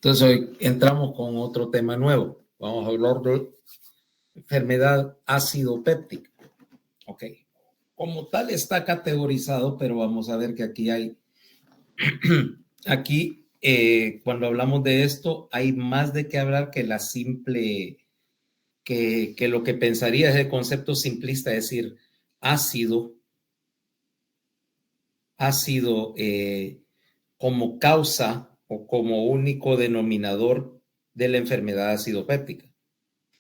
Entonces hoy entramos con otro tema nuevo. Vamos a hablar de enfermedad ácido péptica. Ok. Como tal está categorizado, pero vamos a ver que aquí hay, cuando hablamos de esto, hay más de qué hablar que la simple, que lo que pensaría es el concepto simplista, es decir, ácido como causa o como único denominador de la enfermedad ácido péptica.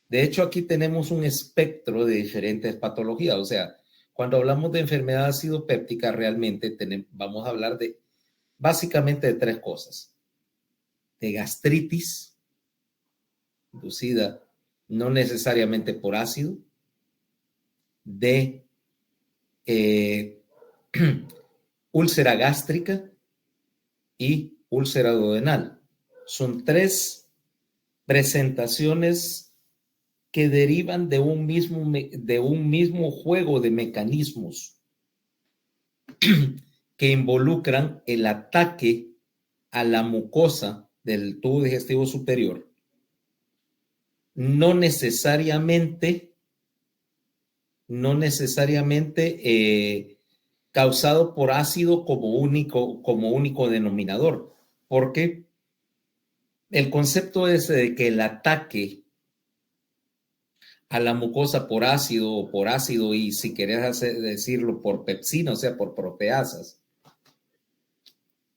De hecho, aquí tenemos un espectro de diferentes patologías. O sea, cuando hablamos de enfermedad ácido péptica, realmente vamos a hablar de básicamente de tres cosas. De gastritis, inducida no necesariamente por ácido, de úlcera gástrica y úlcera duodenal. Son tres presentaciones que derivan de un mismo juego de mecanismos que involucran el ataque a la mucosa del tubo digestivo superior, no necesariamente causado por ácido como único denominador, porque el concepto ese de que el ataque a la mucosa por ácido y si querés decirlo por pepsina, o sea, por proteasas,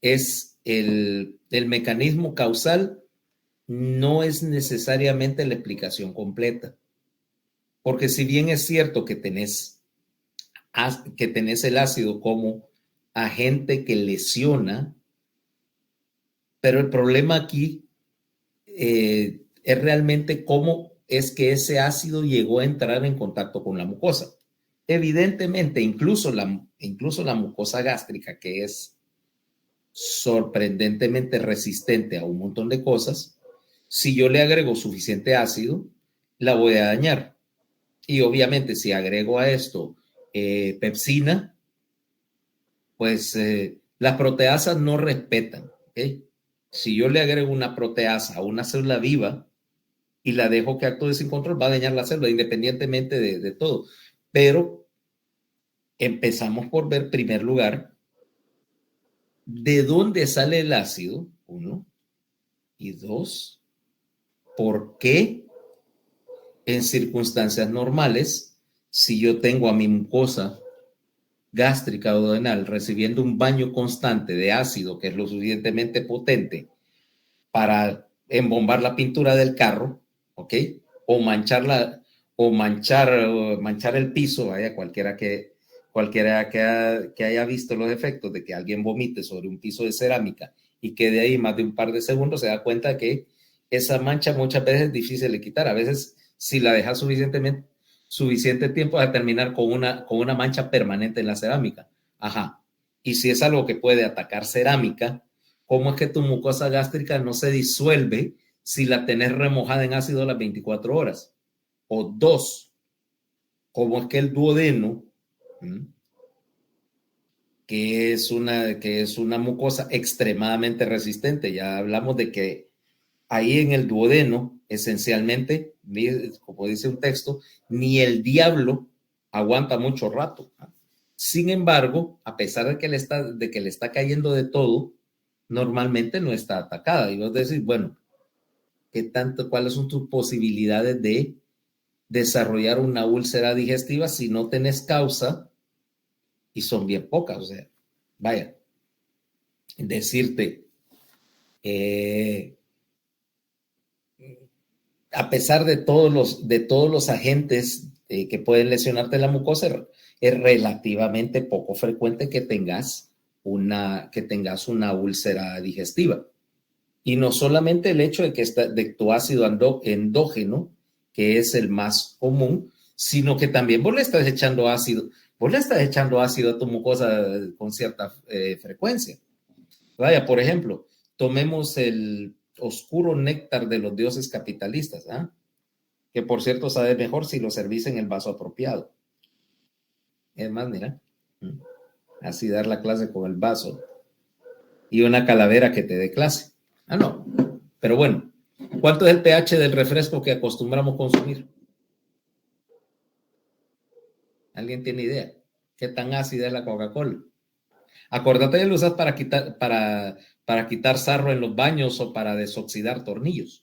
es el mecanismo causal, no es necesariamente la explicación completa. Porque si bien es cierto que tenés el ácido como agente que lesiona, pero el problema aquí es realmente cómo es que ese ácido llegó a entrar en contacto con la mucosa. Evidentemente, incluso la mucosa gástrica, que es sorprendentemente resistente a un montón de cosas, si yo le agrego suficiente ácido, la voy a dañar. Y obviamente si agrego a esto pepsina, pues las proteasas no respetan. ¿Okay? Si yo le agrego una proteasa a una célula viva y la dejo que actúe sin control, va a dañar la célula independientemente de todo. Pero empezamos por ver, en primer lugar, de dónde sale el ácido, uno, y dos, por qué en circunstancias normales, si yo tengo a mi mucosa gástrica o duodenal recibiendo un baño constante de ácido que es lo suficientemente potente para embombar la pintura del carro, ¿ok? O manchar el piso, vaya, cualquiera que haya visto los efectos de que alguien vomite sobre un piso de cerámica y quede ahí más de un par de segundos, se da cuenta que esa mancha muchas veces es difícil de quitar. A veces, si la dejas suficiente tiempo, a terminar con una mancha permanente en la cerámica. Ajá. Y si es algo que puede atacar cerámica, ¿cómo es que tu mucosa gástrica no se disuelve si la tenés remojada en ácido las 24 horas? O dos, ¿cómo es que el duodeno, que es una mucosa extremadamente resistente? Ya hablamos de que ahí en el duodeno, esencialmente, como dice un texto, ni el diablo aguanta mucho rato. Sin embargo, a pesar de que le está cayendo de todo, normalmente no está atacada. Y vos decís, bueno, ¿cuáles son tus posibilidades de desarrollar una úlcera digestiva si no tenés causa? Y son bien pocas. O sea, vaya, decirte, a pesar de todos los agentes que pueden lesionarte la mucosa, es relativamente poco frecuente que tengas una úlcera digestiva. Y no solamente el hecho de tu ácido endógeno, que es el más común, sino que también vos le estás echando ácido a tu mucosa con cierta frecuencia. Vaya, por ejemplo, tomemos el oscuro néctar de los dioses capitalistas, ¿ah? Que por cierto sabe mejor si lo servís en el vaso apropiado. Es más, mira, así dar la clase con el vaso y una calavera que te dé clase. Ah, no. Pero bueno, ¿cuánto es el pH del refresco que acostumbramos consumir? ¿Alguien tiene idea? ¿Qué tan ácida es la Coca-Cola? Acordate que lo usas para quitar sarro en los baños o para desoxidar tornillos.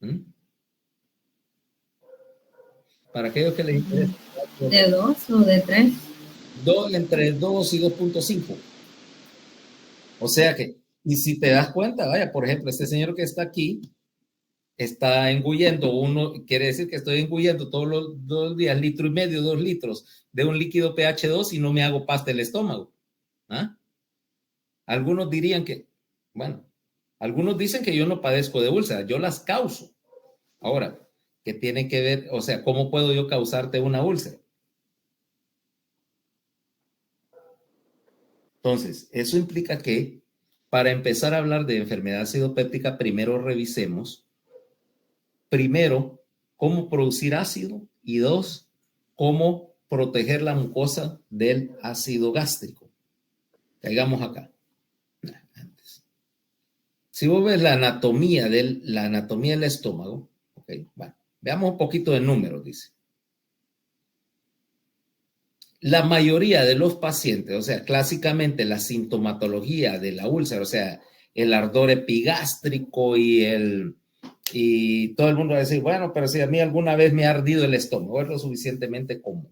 ¿Mm? Para aquellos que les interesa. ¿De 2 o de 3? Entre 2 y 2.5. O sea que, y si te das cuenta, vaya, por ejemplo, este señor que está aquí está engullendo quiere decir que estoy engullendo todos los días 1,5 litros, 2 litros de un líquido pH 2 y no me hago pasta el estómago. ¿Ah? Algunos dirían que, bueno, algunos dicen que yo no padezco de úlceras, yo las causo. Ahora, ¿qué tiene que ver? O sea, ¿cómo puedo yo causarte una úlcera? Entonces, eso implica que para empezar a hablar de enfermedad ácido péptica, primero revisemos, primero, cómo producir ácido y dos, cómo proteger la mucosa del ácido gástrico. Caigamos acá. Antes. Si vos ves la anatomía del estómago, okay, bueno, veamos un poquito de números, dice. La mayoría de los pacientes, o sea, clásicamente la sintomatología de la úlcera, o sea, el ardor epigástrico y todo el mundo va a decir, bueno, pero si a mí alguna vez me ha ardido el estómago, es lo suficientemente común.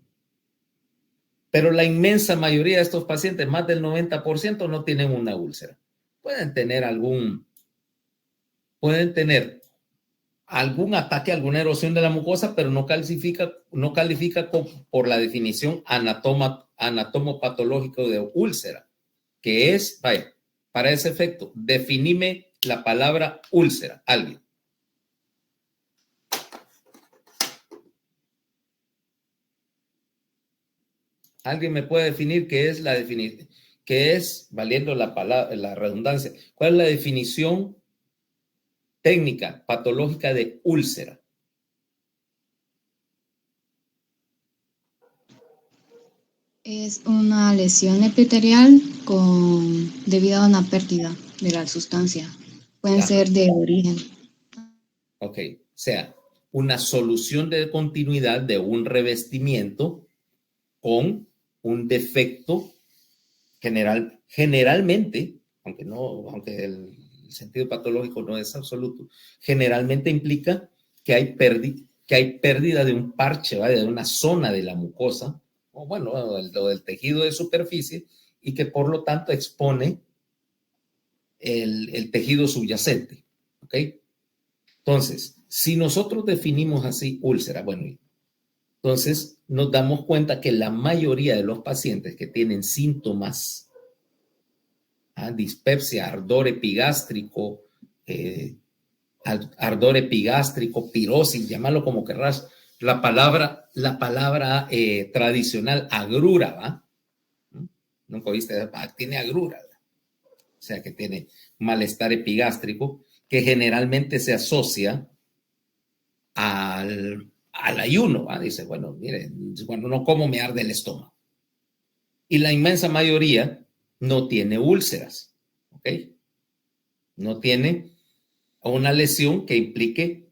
Pero la inmensa mayoría de estos pacientes, más del 90%, no tienen una úlcera. Pueden tener algún ataque, alguna erosión de la mucosa, pero no califica por la definición anatomopatológico de úlcera, que es, vaya, para ese efecto, definime la palabra úlcera, alguien. ¿Alguien me puede definir qué es valiendo la palabra, la redundancia, cuál es la definición técnica patológica de úlcera? Es una lesión epitelial debido a una pérdida de la sustancia. Pueden ser de origen. Ok, o sea, una solución de continuidad de un revestimiento con un defecto generalmente, aunque el sentido patológico no es absoluto, generalmente implica que hay pérdida de un parche, ¿vale? De una zona de la mucosa, o bueno, o del tejido de superficie, y que por lo tanto expone el tejido subyacente. ¿Ok? Entonces, si nosotros definimos así úlcera, bueno, entonces nos damos cuenta que la mayoría de los pacientes que tienen síntomas, dispepsia, ardor epigástrico, pirosis, llámalo como querrás, la palabra tradicional, agrura, ¿va? Nunca oíste, tiene agrura, ¿verdad? O sea que tiene malestar epigástrico, que generalmente se asocia al ayuno, ¿va? Dice, bueno, mire, cuando no como me arde el estómago. Y la inmensa mayoría no tiene úlceras, ¿ok? No tiene una lesión que implique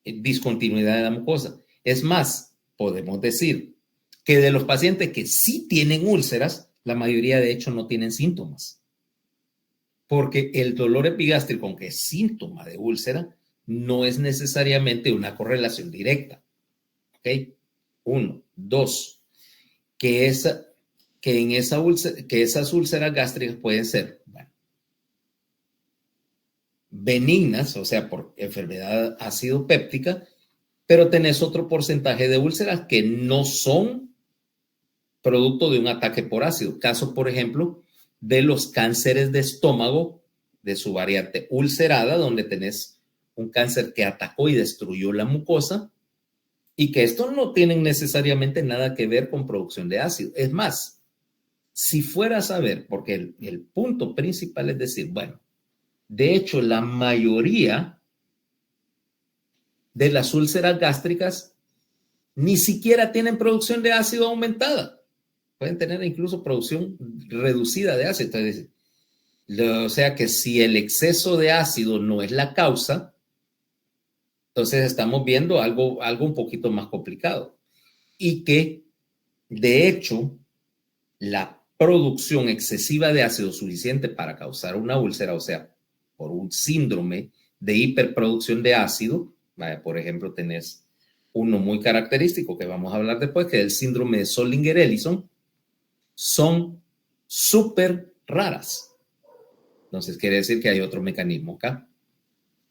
discontinuidad de la mucosa. Es más, podemos decir que de los pacientes que sí tienen úlceras, la mayoría de hecho no tienen síntomas. Porque el dolor epigástrico, aunque es síntoma de úlcera, no es necesariamente una correlación directa. ¿Ok? 1. 2. Que esas úlceras gástricas pueden ser, bueno, benignas, o sea, por enfermedad ácido péptica, pero tenés otro porcentaje de úlceras que no son producto de un ataque por ácido. Caso, por ejemplo, de los cánceres de estómago, de su variante ulcerada, donde tenés un cáncer que atacó y destruyó la mucosa, y que estos no tienen necesariamente nada que ver con producción de ácido. Es más, si fueras a ver, porque el punto principal es decir, bueno, de hecho, la mayoría de las úlceras gástricas ni siquiera tienen producción de ácido aumentada. Pueden tener incluso producción reducida de ácido. Entonces, O sea que si el exceso de ácido no es la causa, entonces estamos viendo algo un poquito más complicado. Y que, de hecho, la producción excesiva de ácido suficiente para causar una úlcera, o sea, por un síndrome de hiperproducción de ácido, por ejemplo, tenés uno muy característico que vamos a hablar después, que es el síndrome de Zollinger-Ellison, son súper raras. Entonces, quiere decir que hay otro mecanismo acá.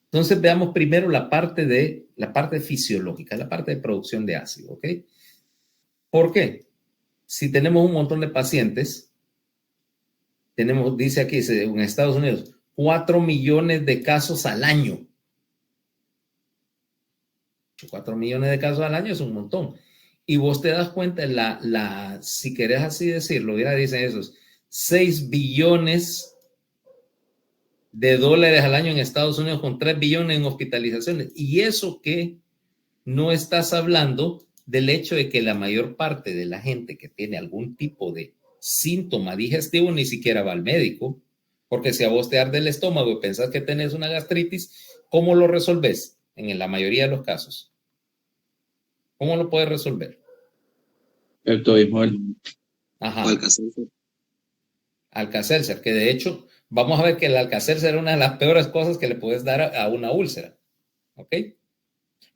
Entonces, veamos primero la parte fisiológica, la parte de producción de ácido, ¿ok? ¿Por qué? Si tenemos un montón de pacientes, dice aquí en Estados Unidos, 4 millones de casos al año. 4 millones de casos al año es un montón. Y vos te das cuenta, si querés así decirlo, ya dicen esos, 6 billones de dólares al año en Estados Unidos con 3 billones en hospitalizaciones. Y eso que no estás hablando del hecho de que la mayor parte de la gente que tiene algún tipo de síntoma digestivo ni siquiera va al médico, porque si a vos te arde el estómago y pensás que tenés una gastritis, ¿cómo lo resolves? En la mayoría de los casos. ¿Cómo lo puedes resolver? Pepto-Bismol. Ajá. Alka-Seltzer. Alka-Seltzer, que de hecho, vamos a ver que el Alka-Seltzer es una de las peores cosas que le puedes dar a una úlcera. ¿Ok?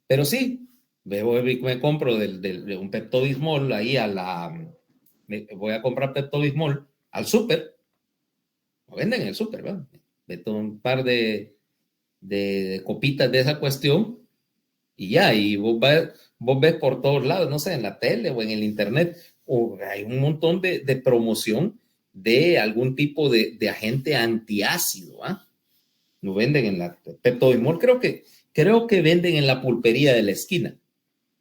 Pero sí, me compro de un Pepto-Bismol ahí voy a comprar Pepto-Bismol al súper. Lo venden en el súper, ¿verdad? Meto un par de copitas de esa cuestión y ya, y vos ves por todos lados, no sé, en la tele o en el internet, o hay un montón de promoción de algún tipo de agente antiácido, ¿ah? Lo venden en la Pepto-Bismol, creo que venden en la pulpería de la esquina.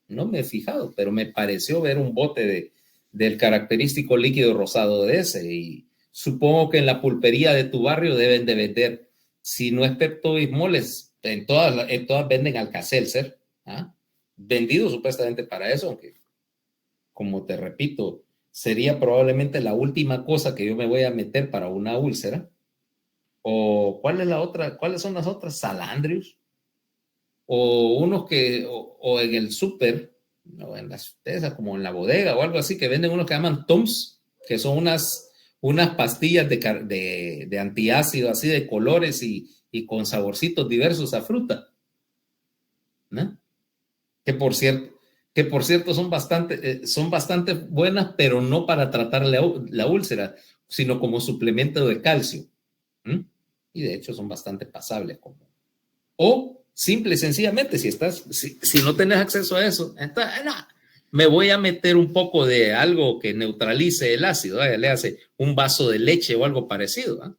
No me he fijado, pero me pareció ver un bote del característico líquido rosado de ese, y supongo que en la pulpería de tu barrio deben de vender, si no es Pepto-Bismol, en todas venden Alka-Seltzer, ¿ah? Vendido supuestamente para eso, aunque, como te repito, sería probablemente la última cosa que yo me voy a meter para una úlcera. ¿O cuáles son las otras? Salandrius. O unos o en el súper, o en las esas, como en la bodega o algo así, que venden unos que llaman Tums, que son unas pastillas de antiácido, así de colores y con saborcitos diversos a fruta, ¿no? Que por cierto son bastante buenas, pero no para tratar la úlcera, sino como suplemento de calcio. ¿Mm? Y de hecho son bastante pasables. O simple y sencillamente, si no tenés acceso a eso, entonces, no, me voy a meter un poco de algo que neutralice el ácido, le hace un vaso de leche o algo parecido.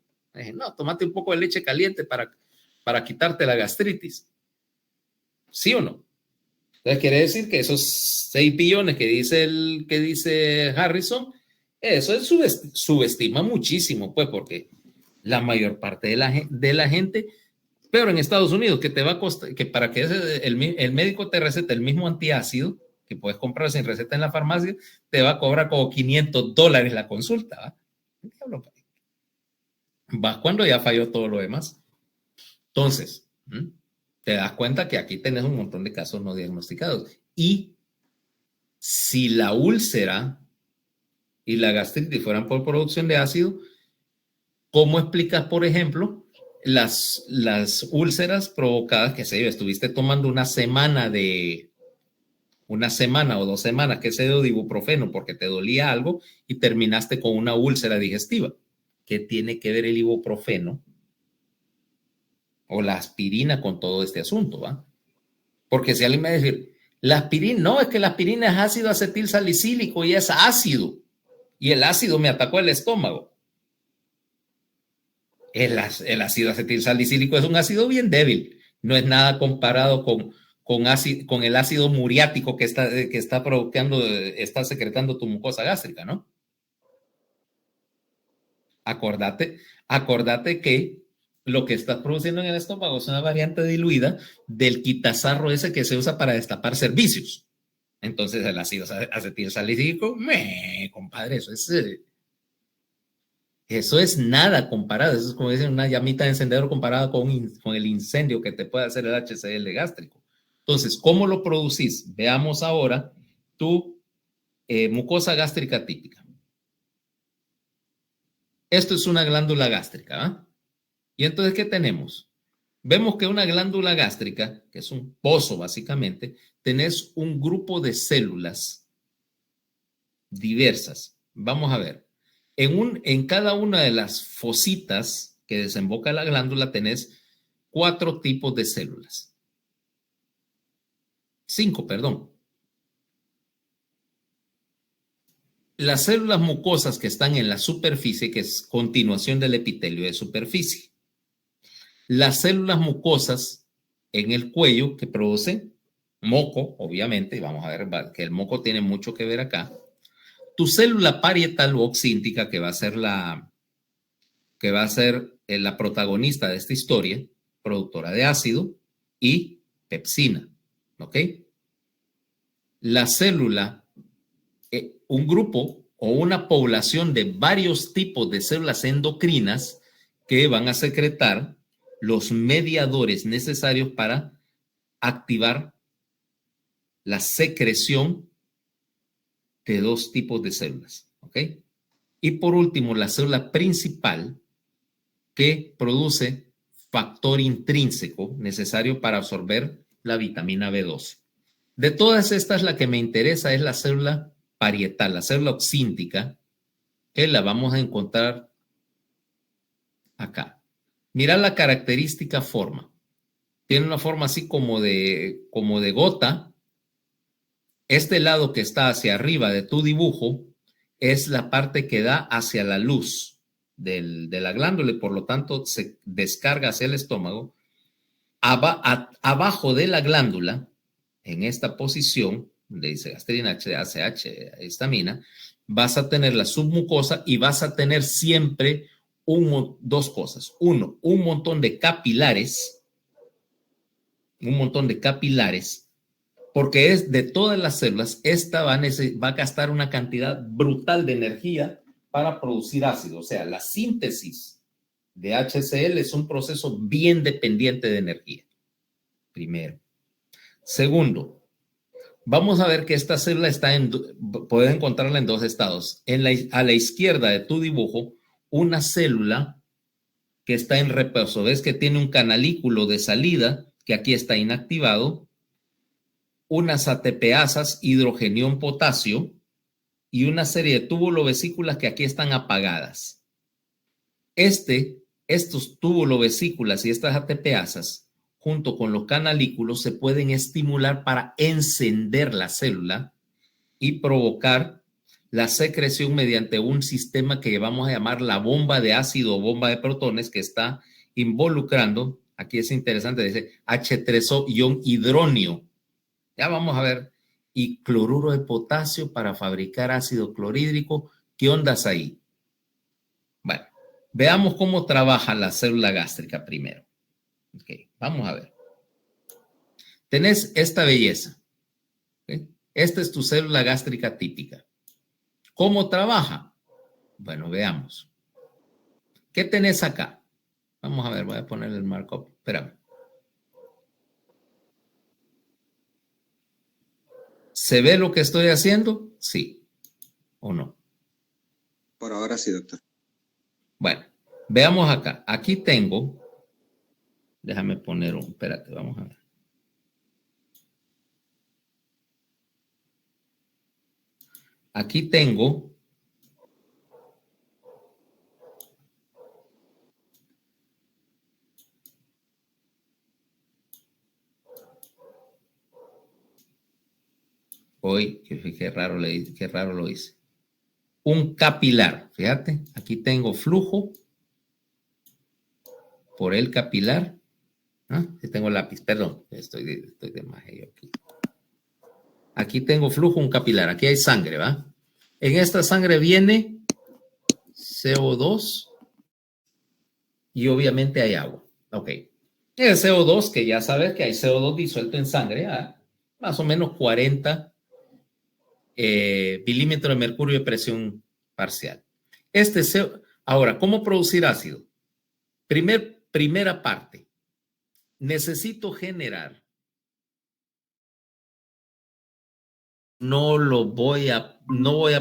No, tomate un poco de leche caliente para quitarte la gastritis. ¿Sí o no? Entonces quiere decir que esos 6 billones que dice Harrison, eso subestima muchísimo, pues, porque la mayor parte de la gente, pero en Estados Unidos, que te va a costar, que para que el médico te recete el mismo antiácido que puedes comprar sin receta en la farmacia, te va a cobrar como $500 la consulta. Vas cuando ya falló todo lo demás. Entonces, te das cuenta que aquí tenés un montón de casos no diagnosticados. Y si la úlcera y la gastritis fueran por producción de ácido, ¿cómo explicas, por ejemplo, las úlceras provocadas, que sé yo, estuviste tomando una semana o 2 semanas, que sé yo, de ibuprofeno porque te dolía algo y terminaste con una úlcera digestiva? ¿Qué tiene que ver el ibuprofeno o la aspirina con todo este asunto, va? Porque si alguien me dice, la aspirina, no, es que la aspirina es ácido acetil salicílico y es ácido, y el ácido me atacó el estómago. El ácido acetil salicílico es un ácido bien débil, no es nada comparado con el ácido muriático que está provocando, está secretando tu mucosa gástrica, ¿no? Acordate que lo que estás produciendo en el estómago es una variante diluida del quitazarro ese que se usa para destapar servicios. Entonces el ácido acetil salicílico, compadre, eso es Eso es nada comparado. Eso es como dicen una llamita de encendedor comparada con el incendio que te puede hacer el HCl gástrico. Entonces, ¿cómo lo producís? Veamos ahora tu mucosa gástrica típica. Esto es una glándula gástrica, ¿ah? Y entonces, ¿qué tenemos? Vemos que una glándula gástrica, que es un pozo básicamente, tenés un grupo de células diversas. Vamos a ver. En cada una de las fositas que desemboca la glándula tenés 4 tipos de células. 5, perdón. Las células mucosas que están en la superficie, que es continuación del epitelio de superficie. Las células mucosas en el cuello que producen moco, obviamente, y vamos a ver que el moco tiene mucho que ver acá. Tu célula parietal o oxíntica, que va a ser la protagonista de esta historia, productora de ácido y pepsina, ¿ok? La célula, un grupo o una población de varios tipos de células endocrinas que van a secretar los mediadores necesarios para activar la secreción de 2 tipos de células, ¿ok? Y por último, la célula principal que produce factor intrínseco necesario para absorber la vitamina B2. De todas estas, la que me interesa es la célula parietal, la célula oxíntica, que la vamos a encontrar acá. Mira la característica forma. Tiene una forma así como de gota. Este lado que está hacia arriba de tu dibujo es la parte que da hacia la luz de la glándula y por lo tanto se descarga hacia el estómago. Abajo de la glándula, en esta posición, donde dice gastrina, ACH, histamina, vas a tener la submucosa y vas a tener siempre 2 cosas. Uno, un montón de capilares, porque es de todas las células, esta va a gastar una cantidad brutal de energía para producir ácido. O sea, la síntesis de HCl es un proceso bien dependiente de energía. Primero. Segundo, vamos a ver que esta célula puedes encontrarla en 2 estados. A la izquierda de tu dibujo, una célula que está en reposo. Ves que tiene un canalículo de salida que aquí está inactivado, unas ATPasas, hidrogenión, potasio y una serie de túbulo-vesículas que aquí están apagadas. Estos túbulo-vesículas y estas ATPasas, junto con los canalículos, se pueden estimular para encender la célula y provocar la secreción mediante un sistema que vamos a llamar la bomba de ácido o bomba de protones, que está involucrando, aquí es interesante, dice H3O-hidronio. Ya vamos a ver, y cloruro de potasio para fabricar ácido clorhídrico. ¿Qué ondas ahí? Bueno, veamos cómo trabaja la célula gástrica primero. Ok, vamos a ver. Tenés esta belleza. ¿Okay? Esta es tu célula gástrica típica. ¿Cómo trabaja? Bueno, veamos. ¿Qué tenés acá? Vamos a ver, voy a poner el markup. Espérame. ¿Se ve lo que estoy haciendo? Sí. ¿O no? Por ahora sí, doctor. Bueno, veamos acá. Aquí tengo, déjame poner espérate, vamos a ver. Aquí tengo qué raro lo hice. Un capilar, fíjate, aquí tengo flujo por el capilar. ¿Ah? Aquí tengo lápiz, perdón, estoy de magia aquí. Aquí tengo flujo, un capilar, aquí hay sangre, ¿va? En esta sangre viene CO2 y obviamente hay agua. Ok. El CO2, que ya sabes que hay CO2 disuelto en sangre, más o menos 40 milímetros de mercurio de presión parcial. Ahora, ¿cómo producir ácido? Primera parte. Necesito generar. No voy a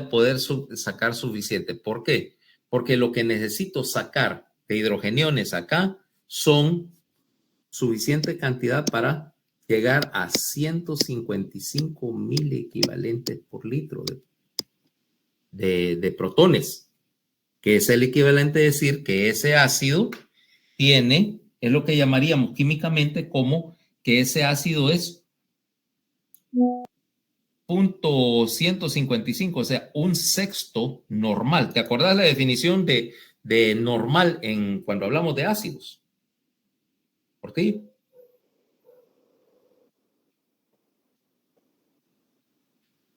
poder sacar suficiente. ¿Por qué? Porque lo que necesito sacar de hidrogeniones acá son suficiente cantidad para llegar a 155,000 equivalentes por litro de protones, que es el equivalente a decir que ese ácido tiene, es lo que llamaríamos químicamente como que ese ácido es 0.155, o sea, un sexto normal. ¿Te acordás la definición de normal cuando hablamos de ácidos? ¿Por qué?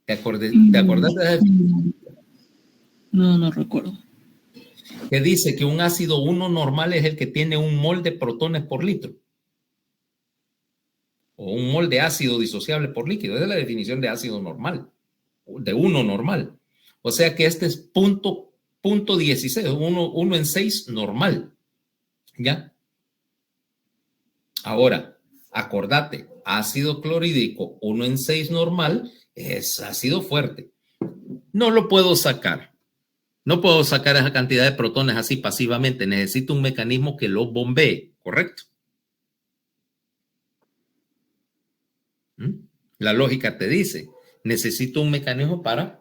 ¿Te acordás de la definición? No recuerdo. Que dice que un ácido 1 normal es el que tiene un mol de protones por litro. O un mol de ácido disociable por líquido. Esa es la definición de ácido normal. De 1 normal. O sea que este es punto 16. 1 en 6 normal. ¿Ya? Ahora, acordate, ácido clorhídrico 1 en 6 normal es ácido fuerte. No lo puedo sacar. No puedo sacar esa cantidad de protones así pasivamente. Necesito un mecanismo que lo bombee, ¿correcto? La lógica te dice, necesito un mecanismo para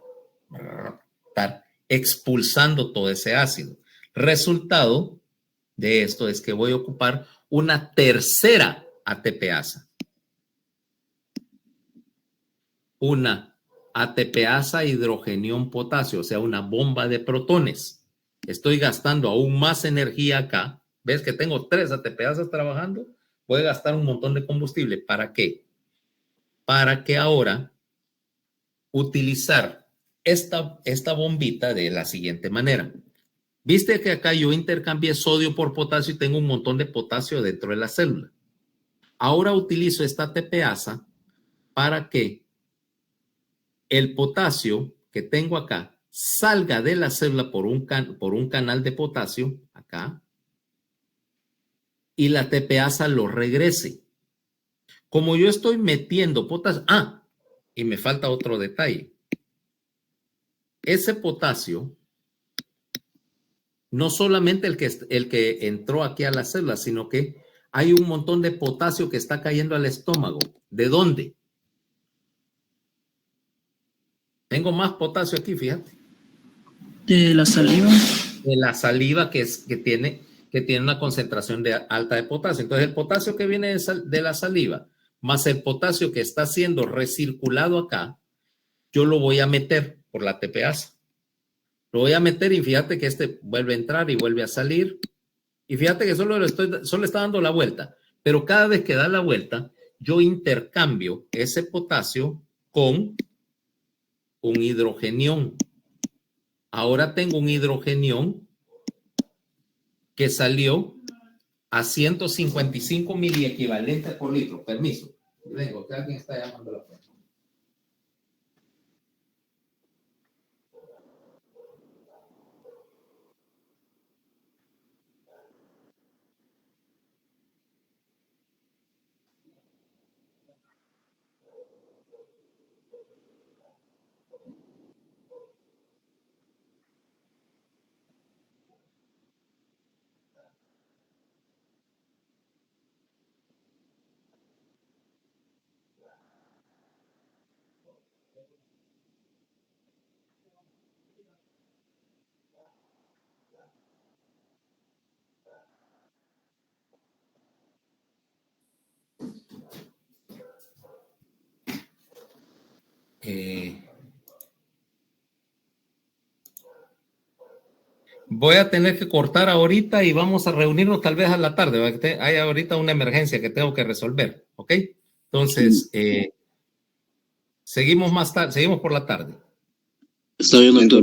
estar expulsando todo ese ácido. Resultado de esto es que voy a ocupar una tercera ATPasa. Una ATPasa hidrogenión potasio, o sea, una bomba de protones. Estoy gastando aún más energía acá. ¿Ves que tengo 3 ATPasas trabajando? Voy a gastar un montón de combustible. ¿Para qué? Para que ahora utilizar esta bombita de la siguiente manera. Viste que acá yo intercambié sodio por potasio y tengo un montón de potasio dentro de la célula. Ahora utilizo esta ATPasa para que el potasio que tengo acá salga de la célula por un canal de potasio, acá, y la ATPasa lo regrese. Como yo estoy metiendo potasio, y me falta otro detalle. Ese potasio, no solamente el que entró aquí a la célula, sino que hay un montón de potasio que está cayendo al estómago. ¿De dónde? Tengo más potasio aquí, fíjate. De la saliva. De la saliva que tiene una concentración alta de potasio. Entonces, el potasio que viene de la saliva, más el potasio que está siendo recirculado acá, yo lo voy a meter por la ATPasa. Lo voy a meter y fíjate que este vuelve a entrar y vuelve a salir. Y fíjate que solo está dando la vuelta. Pero cada vez que da la vuelta, yo intercambio ese potasio con un hidrogenión. Ahora tengo un hidrogenión que salió a 155 miliequivalentes por litro. Permiso. Vengo, que alguien está llamando a la puerta. Voy a tener que cortar ahorita y vamos a reunirnos tal vez a la tarde. Hay ahorita una emergencia que tengo que resolver, ¿ok? Entonces, seguimos más tarde, seguimos por la tarde. Está bien, doctor.